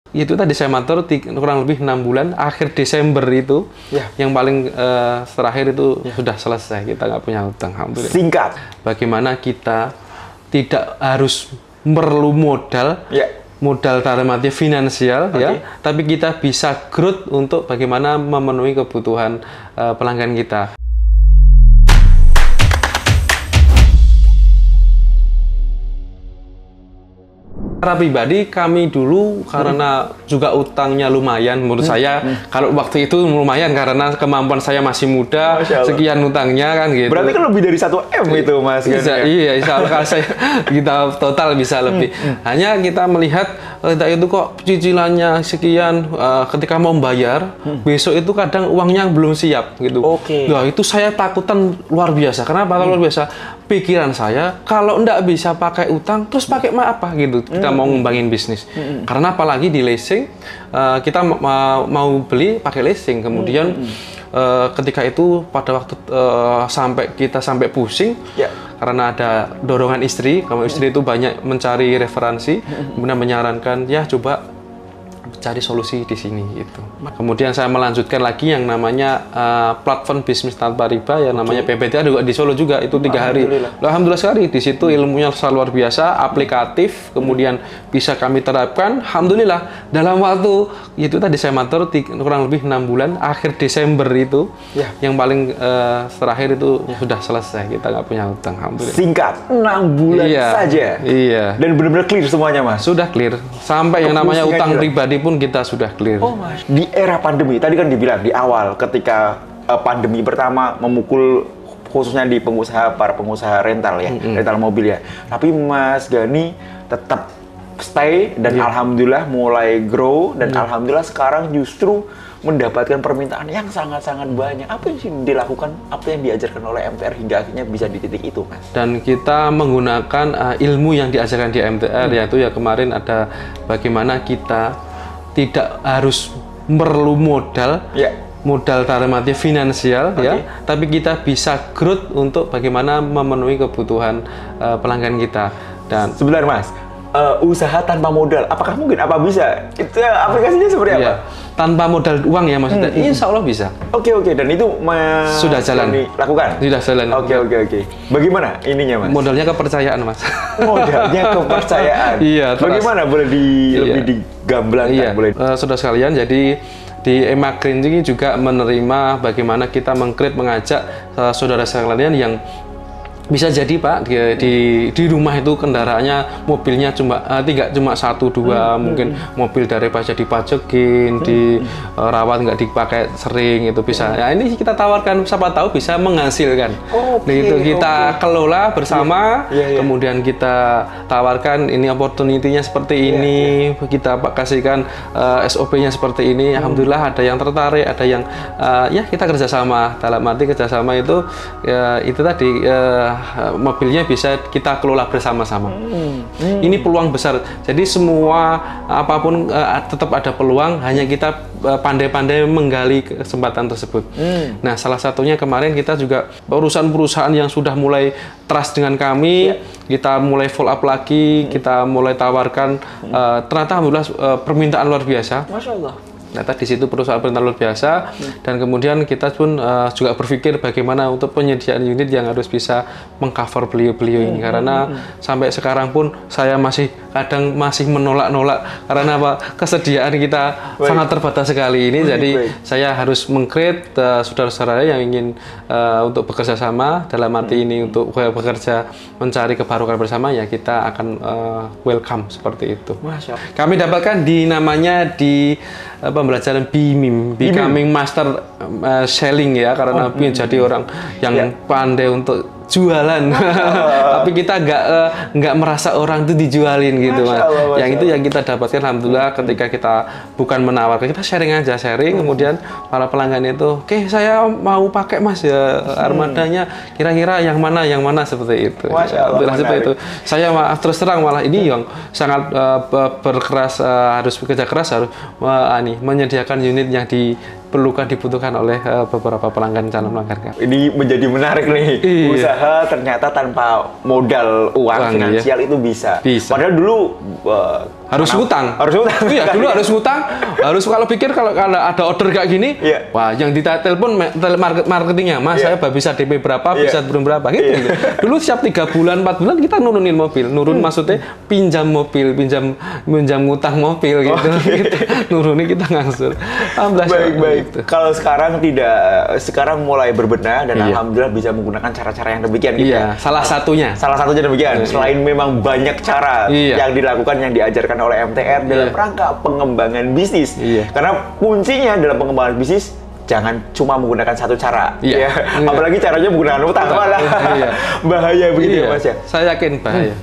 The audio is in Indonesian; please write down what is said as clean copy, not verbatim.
Itu tadi saya matur kurang lebih 6 bulan, akhir Desember itu yang paling terakhir itu sudah selesai, kita nggak punya hutang, alhamdulillah. Singkat, bagaimana kita tidak harus perlu modal modal dalam arti finansial tapi kita bisa growth untuk bagaimana memenuhi kebutuhan pelanggan kita. Secara pribadi kami dulu karena juga utangnya lumayan menurut saya, kalau waktu itu lumayan karena kemampuan saya masih muda, sekian utangnya kan gitu. Berarti kan lebih dari 1 M itu Mas. Bisa, iya, insya Allah kita total bisa lebih. Hanya kita melihat itu kok cicilannya sekian, ketika mau bayar besok itu kadang uangnya belum siap gitu. Nah itu saya takutan luar biasa. Kenapa luar biasa? Pikiran saya kalau ndak bisa pakai utang terus pakai apa gitu, kita mau ngembangin bisnis. Karena apalagi di leasing, kita mau beli pakai leasing, kemudian ketika itu pada waktu sampai pusing karena ada dorongan istri, kalau istri itu banyak mencari referensi, kemudian menyarankan ya coba cari solusi di sini gitu. Kemudian saya melanjutkan lagi yang namanya platform bisnis tanpa riba yang namanya PPTA juga di Solo juga, itu 3 hari. Alhamdulillah sekali, di situ ilmunya luar biasa, aplikatif, kemudian bisa kami terapkan. Alhamdulillah dalam waktu itu tadi saya matur kurang lebih 6 bulan, akhir Desember itu yang paling terakhir itu sudah selesai, kita nggak punya hutang, alhamdulillah. Singkat, 6 bulan saja. Iya. Dan benar-benar clear semuanya Mas. Sudah clear, sampai yang namanya utang pribadi pun kita sudah clear. Mas. Di era pandemi, tadi kan dibilang di awal ketika pandemi pertama memukul khususnya di para pengusaha rental rental mobil ya. Tapi Mas Gani tetap stay dan alhamdulillah mulai grow dan alhamdulillah sekarang justru mendapatkan permintaan yang sangat-sangat banyak. Apa yang dilakukan, apa yang diajarkan oleh MTR hingga akhirnya bisa di titik itu, Mas? Dan kita menggunakan ilmu yang diajarkan di MTR, yaitu ya kemarin ada bagaimana kita tidak harus perlu modal modal dalam arti finansial tapi kita bisa growth untuk bagaimana memenuhi kebutuhan pelanggan kita. Dan sebentar Mas, usaha tanpa modal, apakah mungkin? Apa bisa? Itu aplikasinya seperti apa? Tanpa modal uang ya maksudnya? Insya Allah bisa. Oke, dan itu sudah jalan dilakukan? Sudah jalan. Oke. Bagaimana ininya Mas? Modalnya kepercayaan Mas. Modalnya kepercayaan. Bagaimana? Boleh lebih digamblangkan? Boleh. Saudara sekalian, jadi di Emagreen ini juga menerima bagaimana kita mengajak saudara sekalian yang bisa jadi Pak di rumah itu kendaraannya mobilnya cuma 1-2 mungkin mobil dari pajak dipajekin, dirawat nggak dipakai sering, itu bisa. Ya ini kita tawarkan, siapa tahu bisa menghasilkan. Itu kita kelola bersama, kemudian kita tawarkan ini opportunity-nya seperti ini, kita kasihkan SOP-nya seperti ini. Alhamdulillah ada yang tertarik, ada yang kita kerjasama. Dalam arti kerjasama itu itu tadi mobilnya bisa kita kelola bersama-sama. Ini peluang besar. Jadi semua apapun tetap ada peluang, hanya kita pandai-pandai menggali kesempatan tersebut. Nah, salah satunya kemarin kita juga perusahaan-perusahaan yang sudah mulai trust dengan kami, kita mulai follow up lagi, kita mulai tawarkan. Ternyata alhamdulillah permintaan luar biasa. Masya Allah. Ternyata di situ perusahaan luar biasa, dan kemudian kita pun juga berpikir bagaimana untuk penyediaan unit yang harus bisa mengcover beliau-beliau ini, karena sampai sekarang pun saya kadang masih menolak karena kesediaan kita sangat terbatas sekali ini. Jadi saya harus meng-create saudara-saudara yang ingin untuk bekerja sama dalam arti ini untuk bekerja mencari kebarukan bersama, ya kita akan welcome seperti itu. Kami dapatkan namanya di pembelajaran BIMIM, Becoming Master Selling ya, karena jadi orang yang pandai untuk jualan, tapi kita nggak merasa orang itu dijualin gitu Mas. Yang itu yang kita dapatkan alhamdulillah ketika kita bukan menawarkan, kita sharing aja, kemudian para pelanggan itu, oke saya mau pakai Mas ya armadanya, kira-kira yang mana seperti itu. Alhamdulillah seperti itu. Saya terus terang malah ini yang sangat berkeras, harus bekerja keras, harus menyediakan unit yang dibutuhkan oleh beberapa calon pelanggan. Ini menjadi menarik nih. Usaha ternyata tanpa modal uang finansial itu bisa. Padahal dulu harus ngutang. Harus ngutang. Iya, dulu harus ngutang. Harus kalau pikir kalau ada order kayak gini, Iya. wah yang ditelepon marketingnya, Mas Iya. saya bisa DP berapa, Iya. bisa belum berapa gitu. Gitu. Dulu setiap 3 bulan, 4 bulan kita nurunin mobil. Nurun maksudnya pinjam mobil, pinjam ngutang mobil gitu. Gitu. Nurunin kita ngangsur. Baik. Gitu. Kalau sekarang sekarang mulai berbenah dan Iya. alhamdulillah bisa menggunakan cara-cara yang demikian gitu ya. Iya, salah satunya. Salah satunya demikian. Selain memang banyak cara Iya. yang dilakukan, yang diajarkan oleh MTR dalam Iya. rangka pengembangan bisnis. Iya. Karena kuncinya dalam pengembangan bisnis jangan cuma menggunakan satu cara. Iya. Ya. Iya. Apalagi caranya menggunakan utang malah Iya. bahaya begitu ya Iya, Mas ya. saya yakin bahaya.